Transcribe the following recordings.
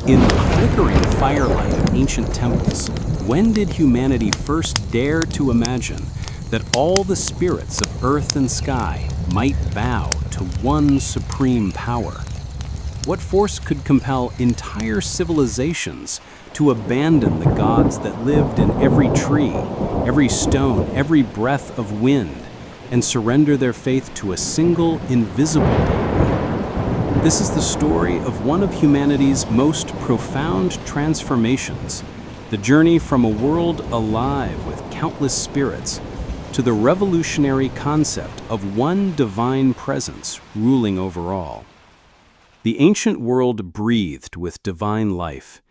In the flickering firelight of ancient temples, when did humanity first dare to imagine that all the spirits of earth and sky might bow to one supreme power? What force could compel entire civilizations to abandon the gods that lived in every tree, every stone, every breath of wind, and surrender their faith to a single invisible deity? This is the story of one of humanity's most profound transformations, the journey from a world alive with countless spirits to the revolutionary concept of one divine presence ruling over all. The ancient world breathed with divine life.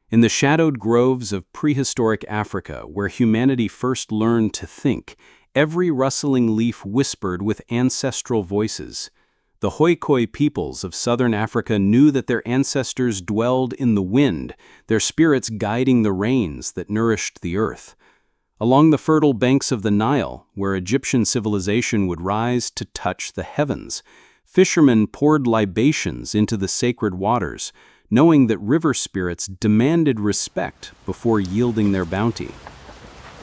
In the shadowed groves of prehistoric Africa, where humanity first learned to think, every rustling leaf whispered with ancestral voices. The Khoikhoi peoples of southern Africa knew that their ancestors dwelled in the wind, their spirits guiding the rains that nourished the earth. Along the fertile banks of the Nile, where Egyptian civilization would rise to touch the heavens, fishermen poured libations into the sacred waters, knowing that river spirits demanded respect before yielding their bounty.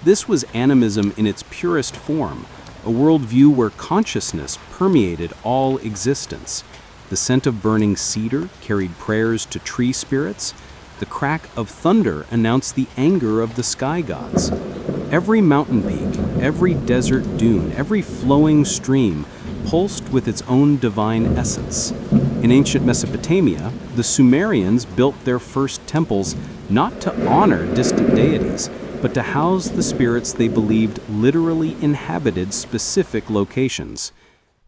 This was animism in its purest form, a worldview where consciousness permeated all existence. The scent of burning cedar carried prayers to tree spirits. The crack of thunder announced the anger of the sky gods. Every mountain peak, every desert dune, every flowing stream pulsed with its own divine essence. In ancient Mesopotamia, the Sumerians built their first temples not to honor distant deities, but to house the spirits they believed literally inhabited specific locations.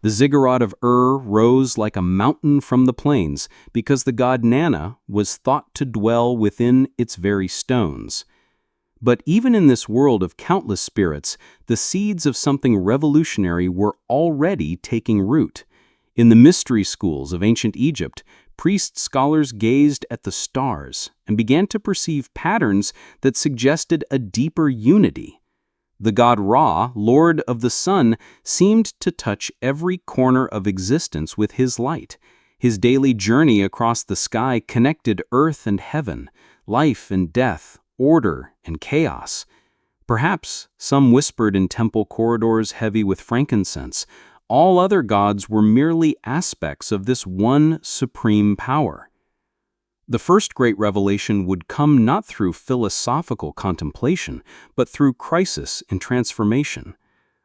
The ziggurat of rose like a mountain from the plains because the god Nana was thought to dwell within its very stones. But even in this world of countless spirits, the seeds of something revolutionary were already taking root. In the mystery schools of ancient Egypt, priest scholars gazed at the stars and began to perceive patterns that suggested a deeper unity. The god Ra, lord of the sun, seemed to touch every corner of existence with his light. His daily journey across the sky connected earth and heaven, life and death, order and chaos. Perhaps some whispered in temple corridors heavy with frankincense. All other gods were merely aspects of this one supreme power. The first great revelation would come not through philosophical contemplation, but through crisis and transformation.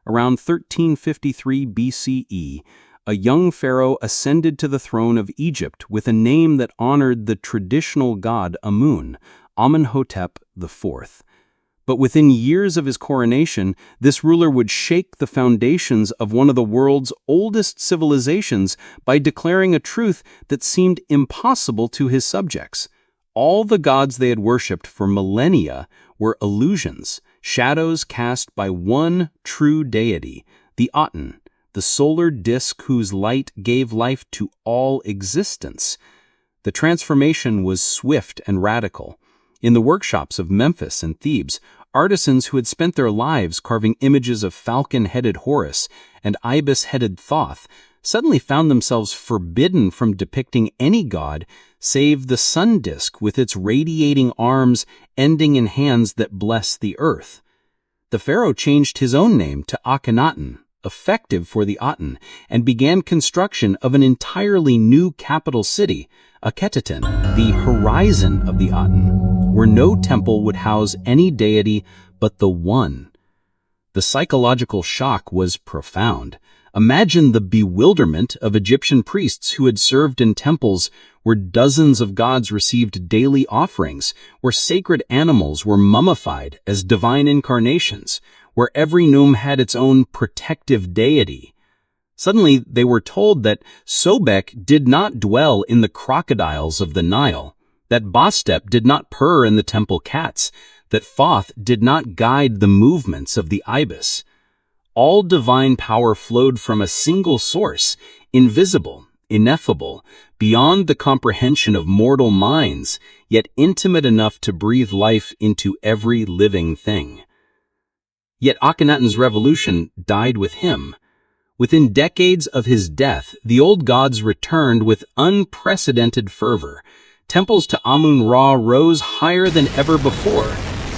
Around 1353 BCE, a young pharaoh ascended to the throne of Egypt with a name that honored the traditional god Amun, Amenhotep IV. But within years of his coronation, this ruler would shake the foundations of one of the world's oldest civilizations by declaring a truth that seemed impossible to his subjects. All the gods they had worshipped for millennia were illusions, shadows cast by one true deity, the Aten, the solar disk whose light gave life to all existence. The transformation was swift and radical. In the workshops of Memphis and Thebes, artisans who had spent their lives carving images of falcon-headed Horus and ibis-headed Thoth suddenly found themselves forbidden from depicting any god save the sun disk with its radiating arms ending in hands that bless the earth. The pharaoh changed his own name to Akhenaten, effective for the Aten, and began construction of an entirely new capital city, Akhetaten, the horizon of the Aten, where no temple would house any deity but the one. The psychological shock was profound. Imagine the bewilderment of Egyptian priests who had served in temples where dozens of gods received daily offerings, where sacred animals were mummified as divine incarnations, where every noom had its own protective deity. Suddenly, they were told that Sobek did not dwell in the crocodiles of the Nile, that Bastep did not purr in the temple cats, that Thoth did not guide the movements of the ibis. All divine power flowed from a single source, invisible, ineffable, beyond the comprehension of mortal minds, yet intimate enough to breathe life into every living thing. Yet Akhenaten's revolution died with him. Within decades of his death, the old gods returned with unprecedented fervor, Temples to Amun-Ra rose higher than ever before,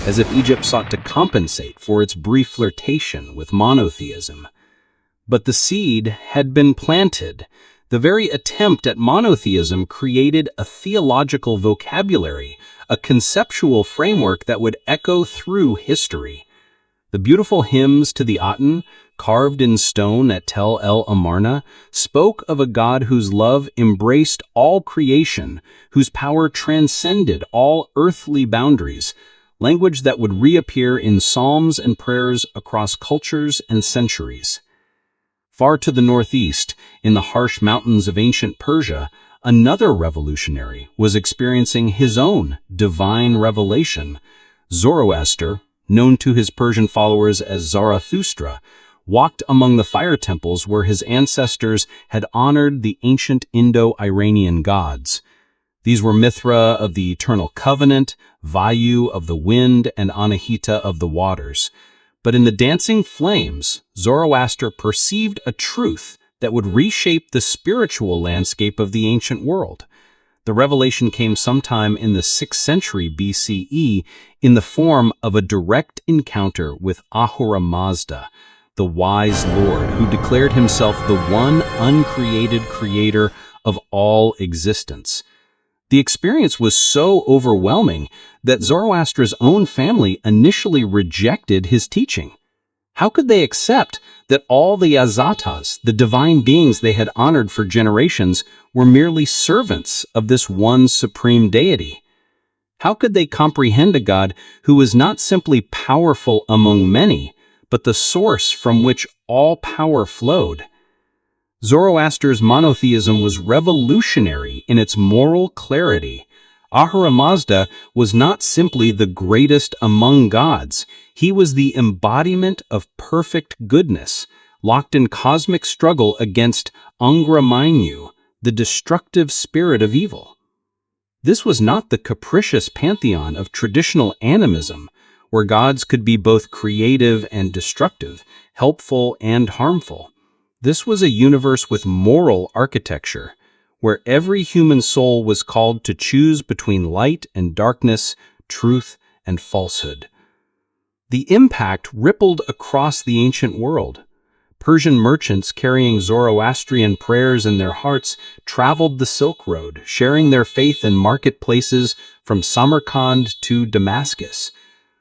as if Egypt sought to compensate for its brief flirtation with monotheism. But the seed had been planted. The very attempt at monotheism created a theological vocabulary, a conceptual framework that would echo through history. The beautiful hymns to the Aten, carved in stone at Tel El Amarna, spoke of a God whose love embraced all creation, whose power transcended all earthly boundaries, language that would reappear in psalms and prayers across cultures and centuries. Far to the northeast, in the harsh mountains of ancient Persia, another revolutionary was experiencing his own divine revelation. Zoroaster, known to his Persian followers as Zarathustra, walked among the fire temples where his ancestors had honored the ancient Indo-Iranian gods. These were Mithra of the eternal covenant, Vayu of the wind, and Anahita of the waters. But in the dancing flames, Zoroaster perceived a truth that would reshape the spiritual landscape of the ancient world. The revelation came sometime in the 6th century BCE in the form of a direct encounter with Ahura Mazda, the wise Lord who declared himself the one uncreated creator of all existence. The experience was so overwhelming that Zoroaster's own family initially rejected his teaching. How could they accept that all the Azatas, the divine beings they had honored for generations, were merely servants of this one supreme deity? How could they comprehend a God who was not simply powerful among many, but the source from which all power flowed? Zoroaster's monotheism was revolutionary in its moral clarity. Ahura Mazda was not simply the greatest among gods. He was the embodiment of perfect goodness, locked in cosmic struggle against Angra Mainyu, the destructive spirit of evil. This was not the capricious pantheon of traditional animism, where gods could be both creative and destructive, helpful and harmful. This was a universe with moral architecture, where every human soul was called to choose between light and darkness, truth and falsehood. The impact rippled across the ancient world. Persian merchants carrying Zoroastrian prayers in their hearts traveled the Silk Road, sharing their faith in marketplaces from Samarkand to Damascus.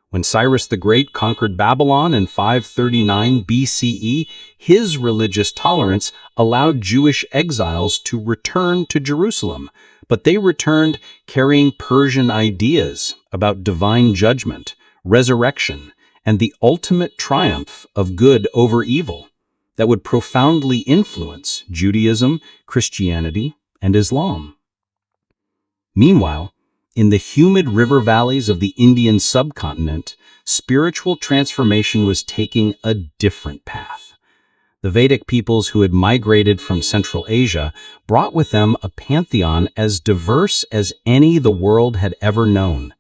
When Cyrus the Great conquered Babylon in 539 BCE, his religious tolerance allowed Jewish exiles to return to Jerusalem, but they returned carrying Persian ideas about divine judgment, resurrection, and the ultimate triumph of good over evil that would profoundly influence Judaism, Christianity, and Islam. Meanwhile, in the humid river valleys of the Indian subcontinent, spiritual transformation was taking a different path. The Vedic peoples who had migrated from Central Asia brought with them a pantheon as diverse as any the world had ever known.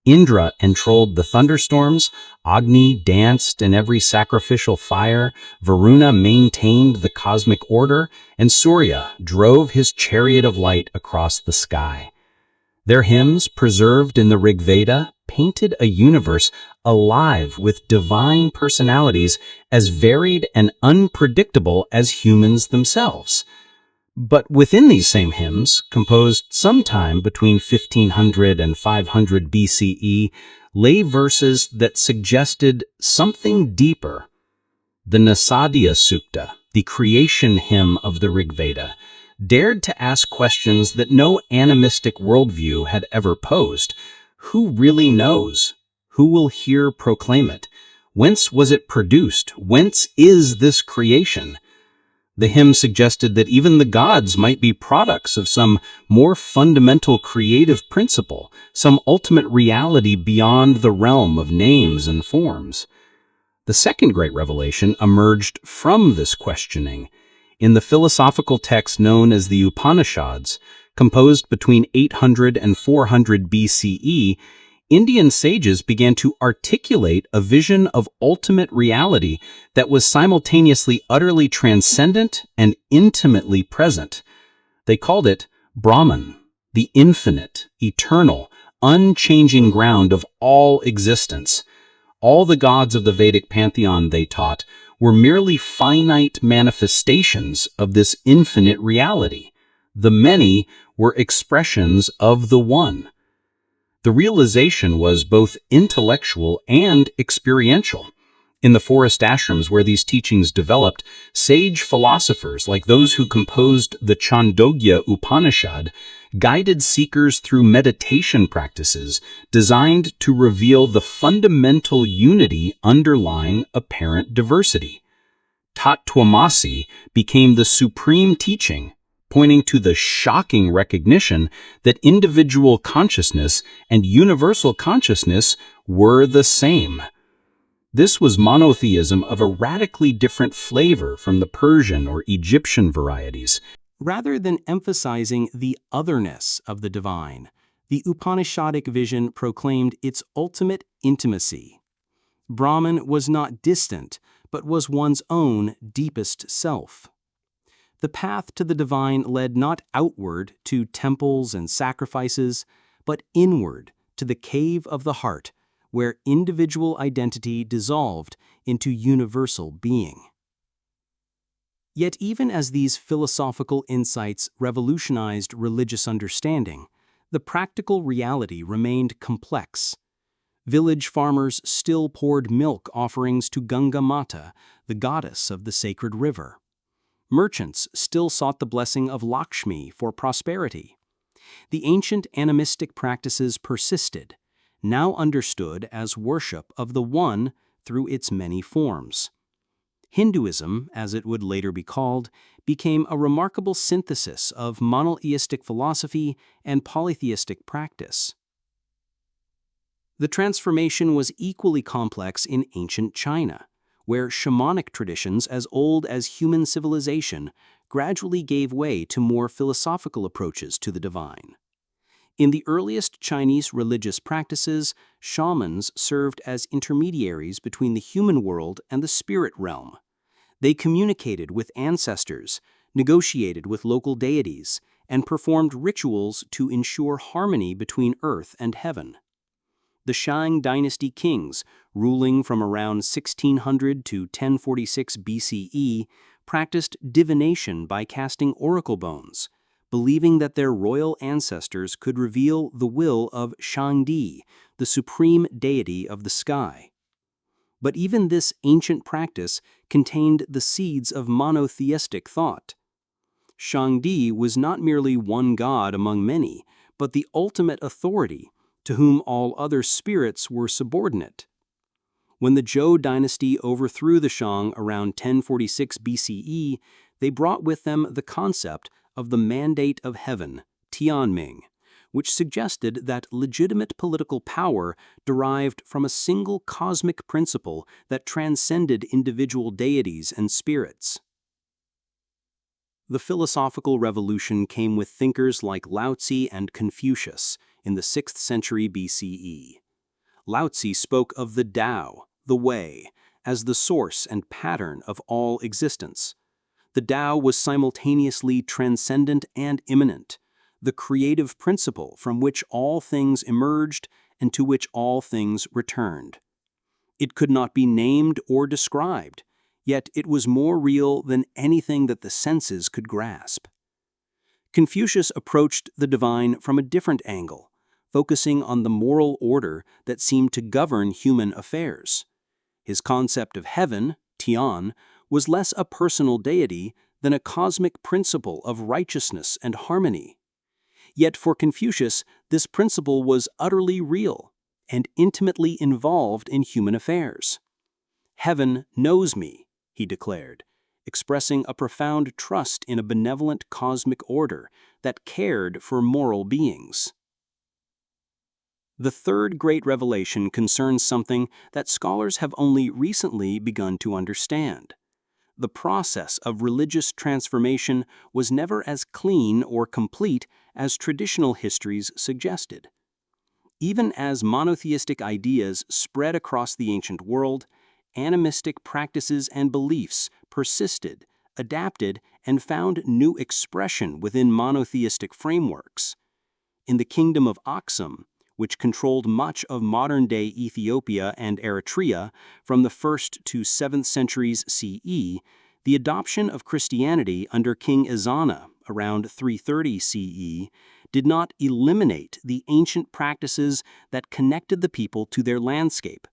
Indra entrolled the thunderstorms, Agni danced in every sacrificial fire, Varuna maintained the cosmic order, and Surya drove his chariot of light across the sky. Their hymns, preserved in the Rig Veda, painted a universe alive with divine personalities as varied and unpredictable as humans themselves. But within these same hymns, composed sometime between 1500 and 500 BCE, lay verses that suggested something deeper. The Nasadya Sukta, the creation hymn of the Rig Veda, dared to ask questions that no animistic worldview had ever posed. Who really knows? Who will hear proclaim it? Whence was it produced? Whence is this creation? The hymn suggested that even the gods might be products of some more fundamental creative principle, some ultimate reality beyond the realm of names and forms. The second great revelation emerged from this questioning. In the philosophical text known as the Upanishads, composed between 800 and 400 BCE, Indian sages began to articulate a vision of ultimate reality that was simultaneously utterly transcendent and intimately present. They called it Brahman, the infinite, eternal, unchanging ground of all existence. All the gods of the Vedic pantheon, they taught, were merely finite manifestations of this infinite reality. The many were expressions of the one. The realization was both intellectual and experiential. In the forest ashrams where these teachings developed, sage philosophers like those who composed the Chandogya Upanishad guided seekers through meditation practices designed to reveal the fundamental unity underlying apparent diversity. Tattwamasi became the supreme teaching, pointing to the shocking recognition that individual consciousness and universal consciousness were the same. This was monotheism of a radically different flavor from the Persian or Egyptian varieties. Rather than emphasizing the otherness of the divine, the Upanishadic vision proclaimed its ultimate intimacy. Brahman was not distant, but was one's own deepest self. The path to the divine led not outward to temples and sacrifices, but inward to the cave of the heart, where individual identity dissolved into universal being. Yet even as these philosophical insights revolutionized religious understanding, the practical reality remained complex. Village farmers still poured milk offerings to Ganga Mata, the goddess of the sacred river. Merchants still sought the blessing of Lakshmi for prosperity. The ancient animistic practices persisted, now understood as worship of the One through its many forms. Hinduism, as it would later be called, became a remarkable synthesis of monotheistic philosophy and polytheistic practice. The transformation was equally complex in ancient China, where shamanic traditions as old as human civilization gradually gave way to more philosophical approaches to the divine. In the earliest Chinese religious practices, shamans served as intermediaries between the human world and the spirit realm. They communicated with ancestors, negotiated with local deities, and performed rituals to ensure harmony between earth and heaven. The Shang dynasty kings, ruling from around 1600 to 1046 BCE, practiced divination by casting oracle bones, believing that their royal ancestors could reveal the will of Shangdi, the supreme deity of the sky. But even this ancient practice contained the seeds of monotheistic thought. Shangdi was not merely one god among many, but the ultimate authority, to whom all other spirits were subordinate. When the Zhou dynasty overthrew the Shang around 1046 BCE, they brought with them the concept of the mandate of heaven, Tianming, which suggested that legitimate political power derived from a single cosmic principle that transcended individual deities and spirits. The philosophical revolution came with thinkers like Lao Tzu and Confucius in the 6th century BCE. Lao Tzu spoke of the Tao, the way, as the source and pattern of all existence. The Tao was simultaneously transcendent and immanent, the creative principle from which all things emerged and to which all things returned. It could not be named or described, yet it was more real than anything that the senses could grasp. Confucius approached the divine from a different angle, focusing on the moral order that seemed to govern human affairs. His concept of heaven, Tian, was less a personal deity than a cosmic principle of righteousness and harmony. Yet for Confucius, this principle was utterly real and intimately involved in human affairs. Heaven knows me, he declared, expressing a profound trust in a benevolent cosmic order that cared for moral beings. The third great revelation concerns something that scholars have only recently begun to understand. The process of religious transformation was never as clean or complete as traditional histories suggested. Even as monotheistic ideas spread across the ancient world, animistic practices and beliefs persisted, adapted, and found new expression within monotheistic frameworks. In the kingdom of Aksum, which controlled much of modern-day Ethiopia and Eritrea from the 1st to 7th centuries CE, the adoption of Christianity under King Ezana around 330 CE did not eliminate the ancient practices that connected the people to their landscape.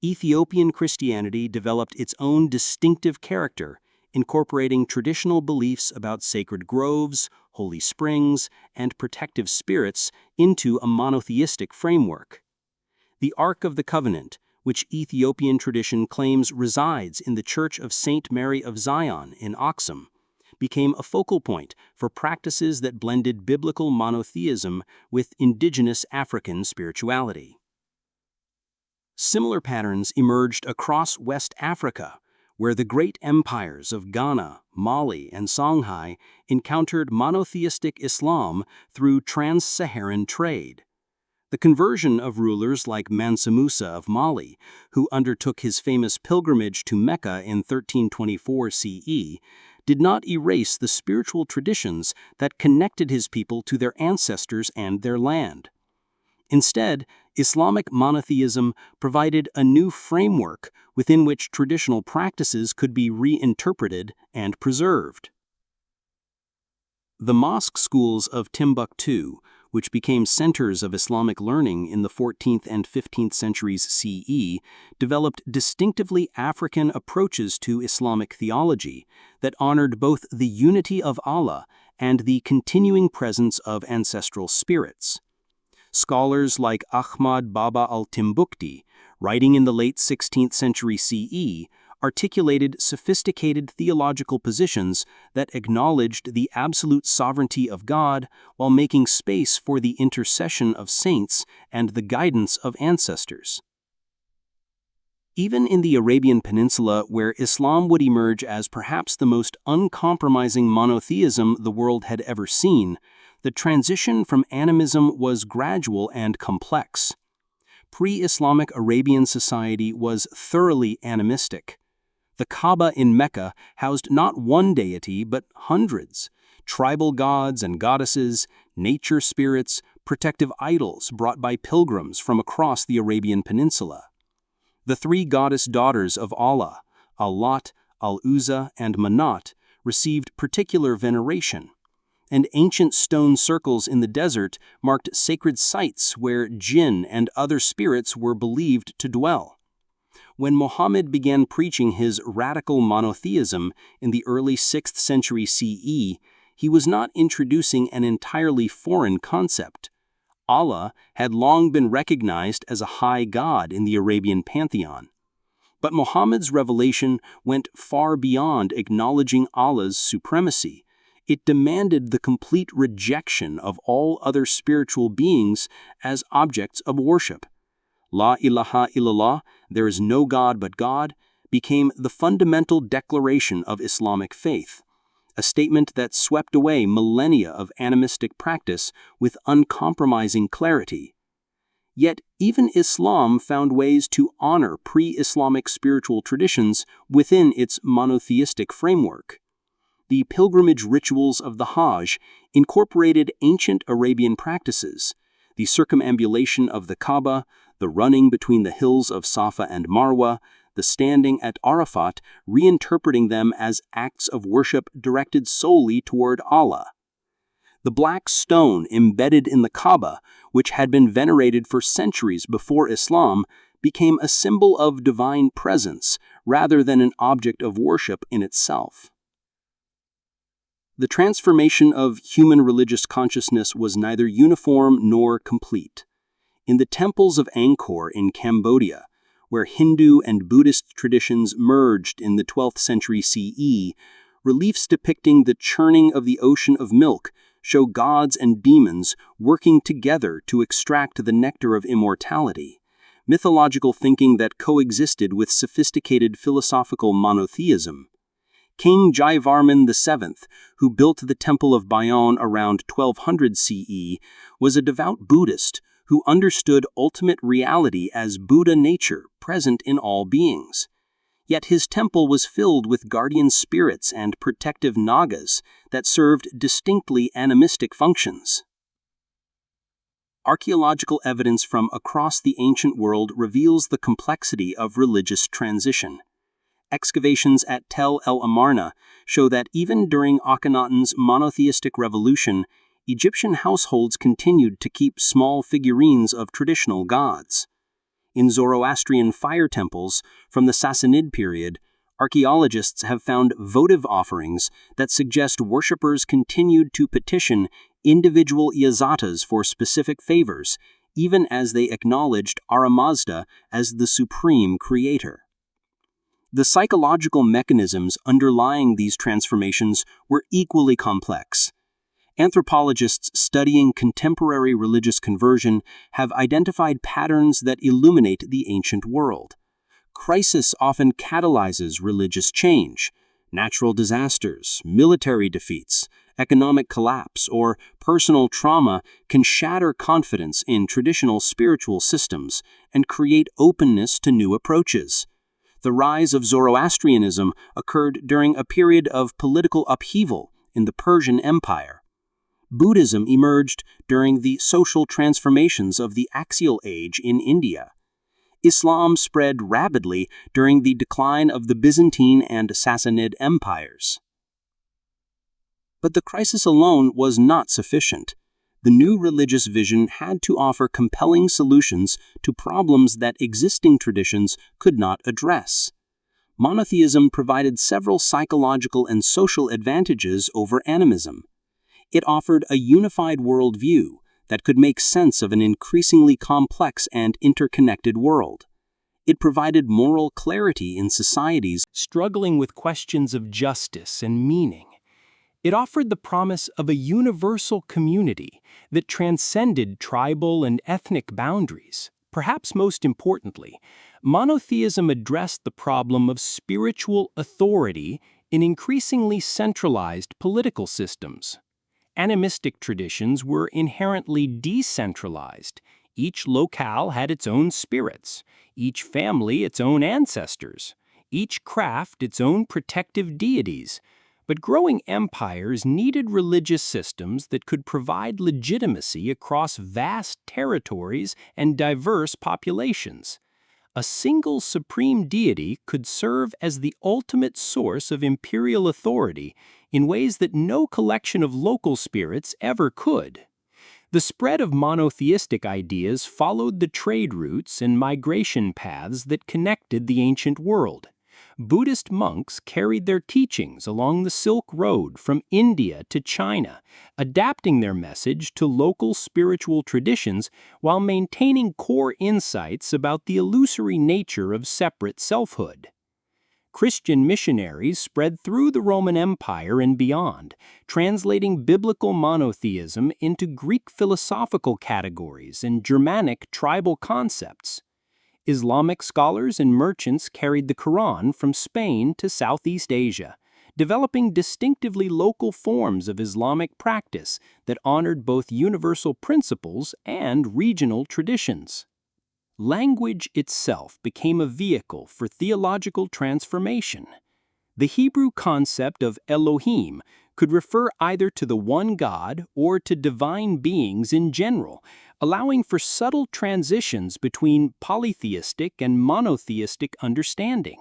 Ethiopian Christianity developed its own distinctive character, incorporating traditional beliefs about sacred groves, holy springs, and protective spirits into a monotheistic framework. The Ark of the Covenant, which Ethiopian tradition claims resides in the Church of Saint Mary of Zion in Aksum, became a focal point for practices that blended biblical monotheism with indigenous African spirituality. Similar patterns emerged across West Africa, where the great empires of Ghana, Mali, and Songhai encountered monotheistic Islam through trans-Saharan trade. The conversion of rulers like Mansa Musa of Mali, who undertook his famous pilgrimage to Mecca in 1324 CE, did not erase the spiritual traditions that connected his people to their ancestors and their land. Instead, Islamic monotheism provided a new framework within which traditional practices could be reinterpreted and preserved. The mosque schools of Timbuktu, which became centers of Islamic learning in the 14th and 15th centuries CE, developed distinctively African approaches to Islamic theology that honored both the unity of Allah and the continuing presence of ancestral spirits. Scholars like Ahmad Baba al-Timbuktu, writing in the late 16th century CE, articulated sophisticated theological positions that acknowledged the absolute sovereignty of God while making space for the intercession of saints and the guidance of ancestors. Even in the Arabian Peninsula, where Islam would emerge as perhaps the most uncompromising monotheism the world had ever seen, the transition from animism was gradual and complex. Pre-Islamic Arabian society was thoroughly animistic. The Kaaba in Mecca housed not one deity but hundreds: tribal gods and goddesses, nature spirits, protective idols brought by pilgrims from across the Arabian Peninsula. The three goddess daughters of Allah, Al-Lat, Al-Uzza, and Manat, received particular veneration, and ancient stone circles in the desert marked sacred sites where jinn and other spirits were believed to dwell. When Muhammad began preaching his radical monotheism in the early 6th century CE, he was not introducing an entirely foreign concept. Allah had long been recognized as a high god in the Arabian pantheon. But Muhammad's revelation went far beyond acknowledging Allah's supremacy. It demanded the complete rejection of all other spiritual beings as objects of worship. La ilaha illallah, there is no God but God, became the fundamental declaration of Islamic faith, a statement that swept away millennia of animistic practice with uncompromising clarity. Yet even Islam found ways to honor pre-Islamic spiritual traditions within its monotheistic framework. The pilgrimage rituals of the Hajj incorporated ancient Arabian practices: the circumambulation of the Kaaba, the running between the hills of Safa and Marwa, the standing at Arafat, reinterpreting them as acts of worship directed solely toward Allah. The black stone embedded in the Kaaba, which had been venerated for centuries before Islam, became a symbol of divine presence rather than an object of worship in itself. The transformation of human religious consciousness was neither uniform nor complete. In the temples of Angkor in Cambodia, where Hindu and Buddhist traditions merged in the 12th century CE, reliefs depicting the churning of the ocean of milk show gods and demons working together to extract the nectar of immortality, mythological thinking that coexisted with sophisticated philosophical monotheism. King Jayavarman VII, who built the Temple of Bayonne around 1200 CE, was a devout Buddhist who understood ultimate reality as Buddha nature present in all beings. Yet his temple was filled with guardian spirits and protective nagas that served distinctly animistic functions. Archaeological evidence from across the ancient world reveals the complexity of religious transition. Excavations at Tel El Amarna show that even during Akhenaten's monotheistic revolution, Egyptian households continued to keep small figurines of traditional gods. In Zoroastrian fire temples from the Sassanid period, archaeologists have found votive offerings that suggest worshippers continued to petition individual iazatas for specific favors, even as they acknowledged Ahura Mazda as the supreme creator. The psychological mechanisms underlying these transformations were equally complex. Anthropologists studying contemporary religious conversion have identified patterns that illuminate the ancient world. Crisis often catalyzes religious change. Natural disasters, military defeats, economic collapse, or personal trauma can shatter confidence in traditional spiritual systems and create openness to new approaches. The rise of Zoroastrianism occurred during a period of political upheaval in the Persian Empire. Buddhism emerged during the social transformations of the Axial Age in India. Islam spread rapidly during the decline of the Byzantine and Sassanid empires. But the crisis alone was not sufficient. The new religious vision had to offer compelling solutions to problems that existing traditions could not address. Monotheism provided several psychological and social advantages over animism. It offered a unified worldview that could make sense of an increasingly complex and interconnected world. It provided moral clarity in societies struggling with questions of justice and meaning. It offered the promise of a universal community that transcended tribal and ethnic boundaries. Perhaps most importantly, monotheism addressed the problem of spiritual authority in increasingly centralized political systems. Animistic traditions were inherently decentralized. Each locale had its own spirits, each family its own ancestors, each craft its own protective deities. But growing empires needed religious systems that could provide legitimacy across vast territories and diverse populations. A single supreme deity could serve as the ultimate source of imperial authority in ways that no collection of local spirits ever could. The spread of monotheistic ideas followed the trade routes and migration paths that connected the ancient world. Buddhist monks carried their teachings along the Silk Road from India to China, adapting their message to local spiritual traditions while maintaining core insights about the illusory nature of separate selfhood. Christian missionaries spread through the Roman Empire and beyond, translating biblical monotheism into Greek philosophical categories and Germanic tribal concepts. Islamic scholars and merchants carried the Quran from Spain to Southeast Asia, developing distinctively local forms of Islamic practice that honored both universal principles and regional traditions. Language itself became a vehicle for theological transformation. The Hebrew concept of Elohim could refer either to the one God or to divine beings in general, allowing for subtle transitions between polytheistic and monotheistic understanding.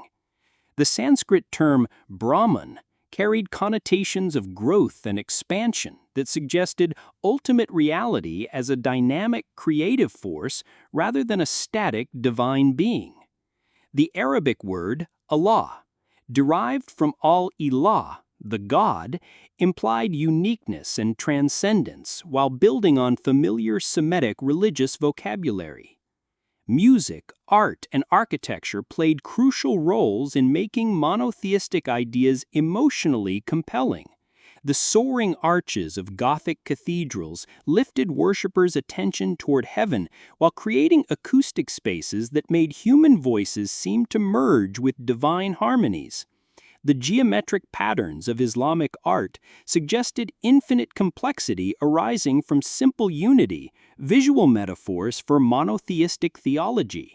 The Sanskrit term Brahman carried connotations of growth and expansion that suggested ultimate reality as a dynamic creative force rather than a static divine being. The Arabic word Allah, derived from al-Ilah, the God, implied uniqueness and transcendence while building on familiar Semitic religious vocabulary. Music, art, and architecture played crucial roles in making monotheistic ideas emotionally compelling. The soaring arches of Gothic cathedrals lifted worshippers' attention toward heaven while creating acoustic spaces that made human voices seem to merge with divine harmonies. The geometric patterns of Islamic art suggested infinite complexity arising from simple unity, visual metaphors for monotheistic theology.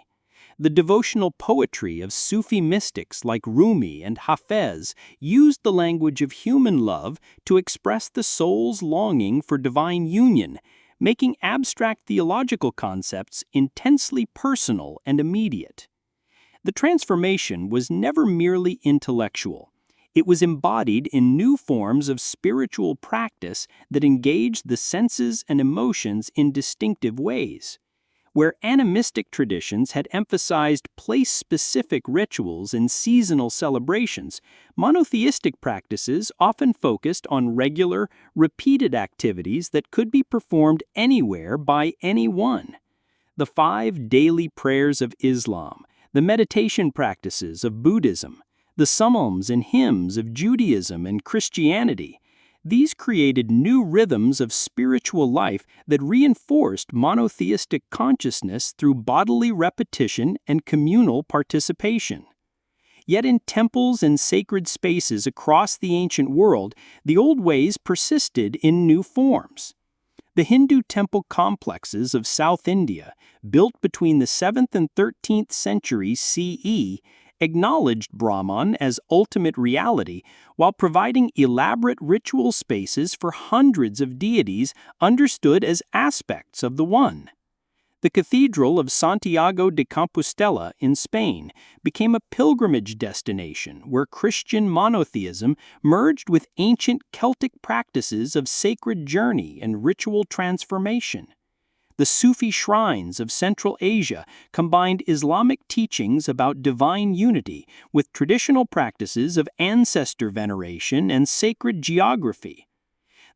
The devotional poetry of Sufi mystics like Rumi and Hafez used the language of human love to express the soul's longing for divine union, making abstract theological concepts intensely personal and immediate. The transformation was never merely intellectual. It was embodied in new forms of spiritual practice that engaged the senses and emotions in distinctive ways. Where animistic traditions had emphasized place-specific rituals and seasonal celebrations, monotheistic practices often focused on regular, repeated activities that could be performed anywhere by anyone. The 5 daily prayers of Islam, the meditation practices of Buddhism, the psalms and hymns of Judaism and Christianity, these created new rhythms of spiritual life that reinforced monotheistic consciousness through bodily repetition and communal participation. Yet in temples and sacred spaces across the ancient world, the old ways persisted in new forms. The Hindu temple complexes of South India, built between the 7th and 13th centuries CE, acknowledged Brahman as ultimate reality while providing elaborate ritual spaces for hundreds of deities understood as aspects of the One. The Cathedral of Santiago de Compostela in Spain became a pilgrimage destination where Christian monotheism merged with ancient Celtic practices of sacred journey and ritual transformation. The Sufi shrines of Central Asia combined Islamic teachings about divine unity with traditional practices of ancestor veneration and sacred geography.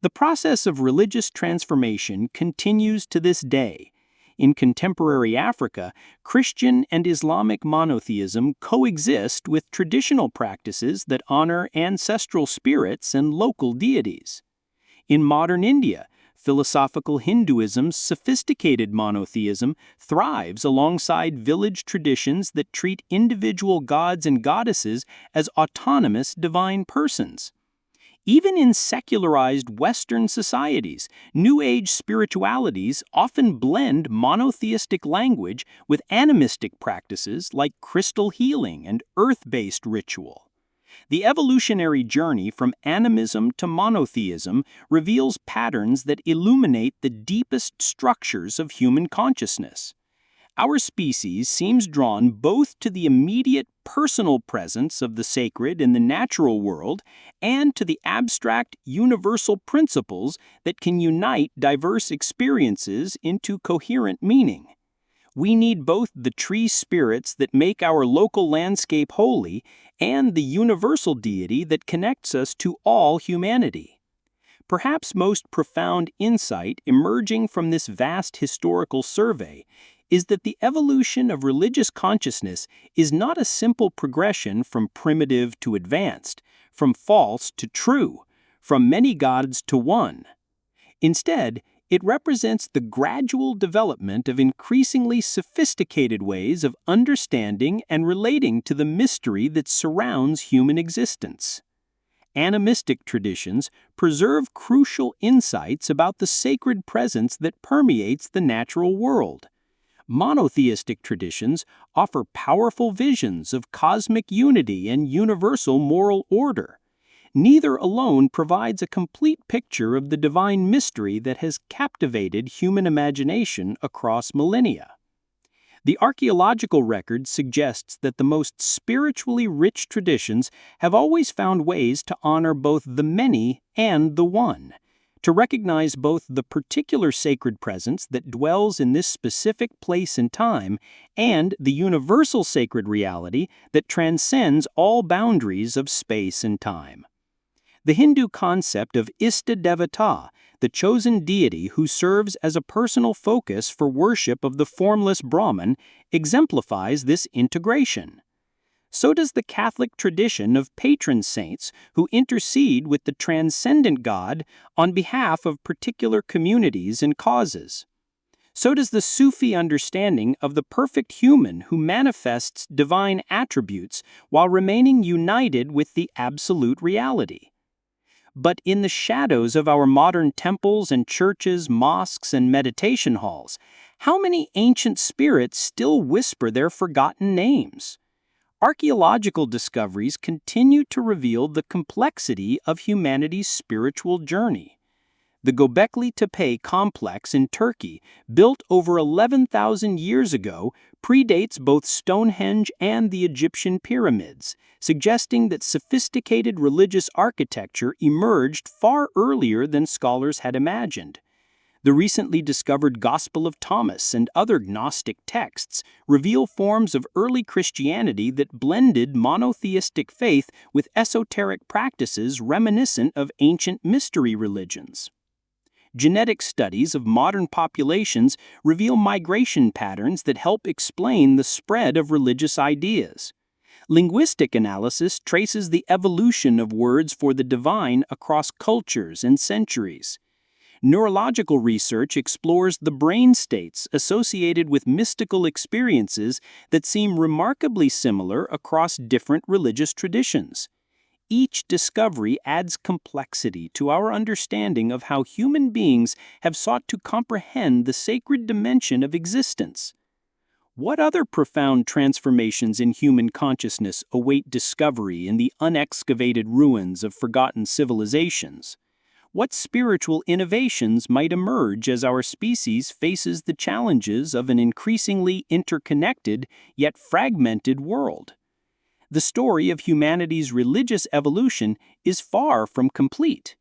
The process of religious transformation continues to this day. In contemporary Africa, Christian and Islamic monotheism coexist with traditional practices that honor ancestral spirits and local deities. In modern India, philosophical Hinduism's sophisticated monotheism thrives alongside village traditions that treat individual gods and goddesses as autonomous divine persons. Even in secularized Western societies, New Age spiritualities often blend monotheistic language with animistic practices like crystal healing and earth-based ritual. The evolutionary journey from animism to monotheism reveals patterns that illuminate the deepest structures of human consciousness. Our species seems drawn both to the immediate personal presence of the sacred in the natural world and to the abstract universal principles that can unite diverse experiences into coherent meaning. We need both the tree spirits that make our local landscape holy and the universal deity that connects us to all humanity. Perhaps most profound insight emerging from this vast historical survey is that the evolution of religious consciousness is not a simple progression from primitive to advanced, from false to true, from many gods to one. Instead, it represents the gradual development of increasingly sophisticated ways of understanding and relating to the mystery that surrounds human existence. Animistic traditions preserve crucial insights about the sacred presence that permeates the natural world. Monotheistic traditions offer powerful visions of cosmic unity and universal moral order. Neither alone provides a complete picture of the divine mystery that has captivated human imagination across millennia. The archaeological record suggests that the most spiritually rich traditions have always found ways to honor both the many and the one, to recognize both the particular sacred presence that dwells in this specific place and time and the universal sacred reality that transcends all boundaries of space and time. The Hindu concept of Ista Devata, the chosen deity who serves as a personal focus for worship of the formless Brahman, exemplifies this integration. So does the Catholic tradition of patron saints who intercede with the transcendent God on behalf of particular communities and causes. So does the Sufi understanding of the perfect human who manifests divine attributes while remaining united with the absolute reality. But in the shadows of our modern temples and churches, mosques, and meditation halls, how many ancient spirits still whisper their forgotten names? Archaeological discoveries continue to reveal the complexity of humanity's spiritual journey. The Göbekli Tepe complex in Turkey, built over 11,000 years ago, predates both Stonehenge and the Egyptian pyramids, suggesting that sophisticated religious architecture emerged far earlier than scholars had imagined. The recently discovered Gospel of Thomas and other Gnostic texts reveal forms of early Christianity that blended monotheistic faith with esoteric practices reminiscent of ancient mystery religions. Genetic studies of modern populations reveal migration patterns that help explain the spread of religious ideas. Linguistic analysis traces the evolution of words for the divine across cultures and centuries. Neurological research explores the brain states associated with mystical experiences that seem remarkably similar across different religious traditions. Each discovery adds complexity to our understanding of how human beings have sought to comprehend the sacred dimension of existence. What other profound transformations in human consciousness await discovery in the unexcavated ruins of forgotten civilizations? What spiritual innovations might emerge as our species faces the challenges of an increasingly interconnected yet fragmented world? The story of humanity's religious evolution is far from complete.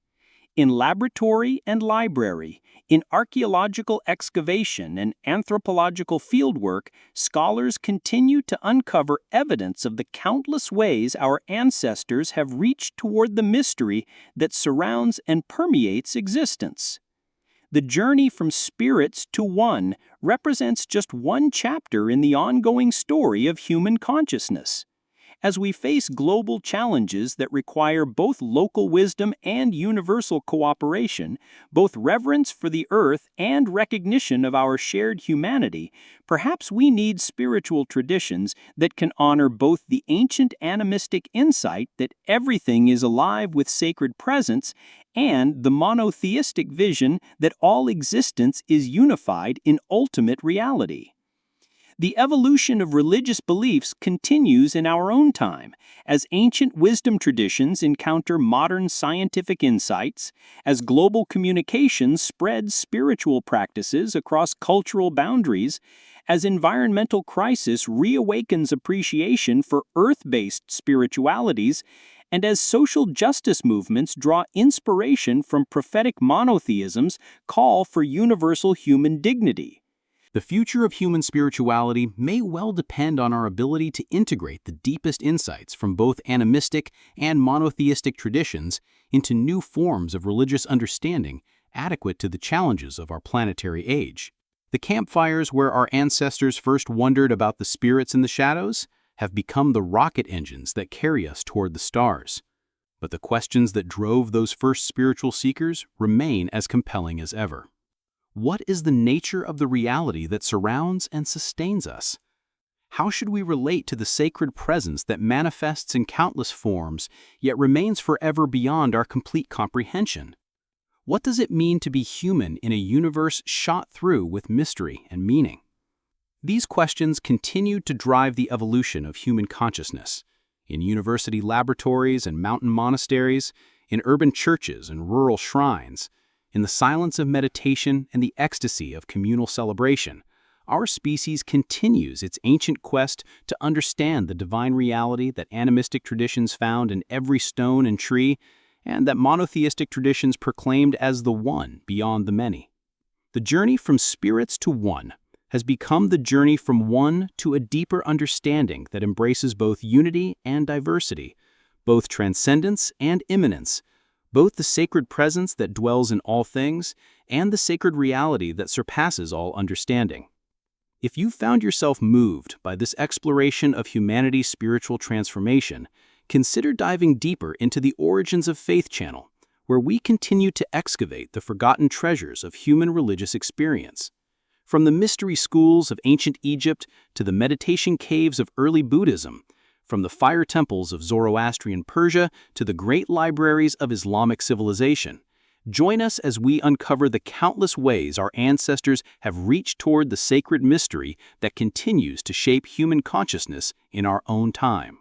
In laboratory and library, in archaeological excavation and anthropological fieldwork, scholars continue to uncover evidence of the countless ways our ancestors have reached toward the mystery that surrounds and permeates existence. The journey from spirits to one represents just one chapter in the ongoing story of human consciousness. As we face global challenges that require both local wisdom and universal cooperation, both reverence for the earth and recognition of our shared humanity, perhaps we need spiritual traditions that can honor both the ancient animistic insight that everything is alive with sacred presence and the monotheistic vision that all existence is unified in ultimate reality. The evolution of religious beliefs continues in our own time, as ancient wisdom traditions encounter modern scientific insights, as global communication spreads spiritual practices across cultural boundaries, as environmental crisis reawakens appreciation for earth-based spiritualities, and as social justice movements draw inspiration from prophetic monotheisms call for universal human dignity. The future of human spirituality may well depend on our ability to integrate the deepest insights from both animistic and monotheistic traditions into new forms of religious understanding adequate to the challenges of our planetary age. The campfires where our ancestors first wondered about the spirits in the shadows have become the rocket engines that carry us toward the stars. But the questions that drove those first spiritual seekers remain as compelling as ever. What is the nature of the reality that surrounds and sustains us? How should we relate to the sacred presence that manifests in countless forms, yet remains forever beyond our complete comprehension? What does it mean to be human in a universe shot through with mystery and meaning? These questions continue to drive the evolution of human consciousness. In university laboratories and mountain monasteries, in urban churches and rural shrines, in the silence of meditation and the ecstasy of communal celebration, our species continues its ancient quest to understand the divine reality that animistic traditions found in every stone and tree, and that monotheistic traditions proclaimed as the one beyond the many. The journey from spirits to one has become the journey from one to a deeper understanding that embraces both unity and diversity, both transcendence and immanence, both the sacred presence that dwells in all things and the sacred reality that surpasses all understanding. If you found yourself moved by this exploration of humanity's spiritual transformation, consider diving deeper into the Origins of Faith channel, where we continue to excavate the forgotten treasures of human religious experience. From the mystery schools of ancient Egypt to the meditation caves of early Buddhism, from the fire temples of Zoroastrian Persia to the great libraries of Islamic civilization, join us as we uncover the countless ways our ancestors have reached toward the sacred mystery that continues to shape human consciousness in our own time.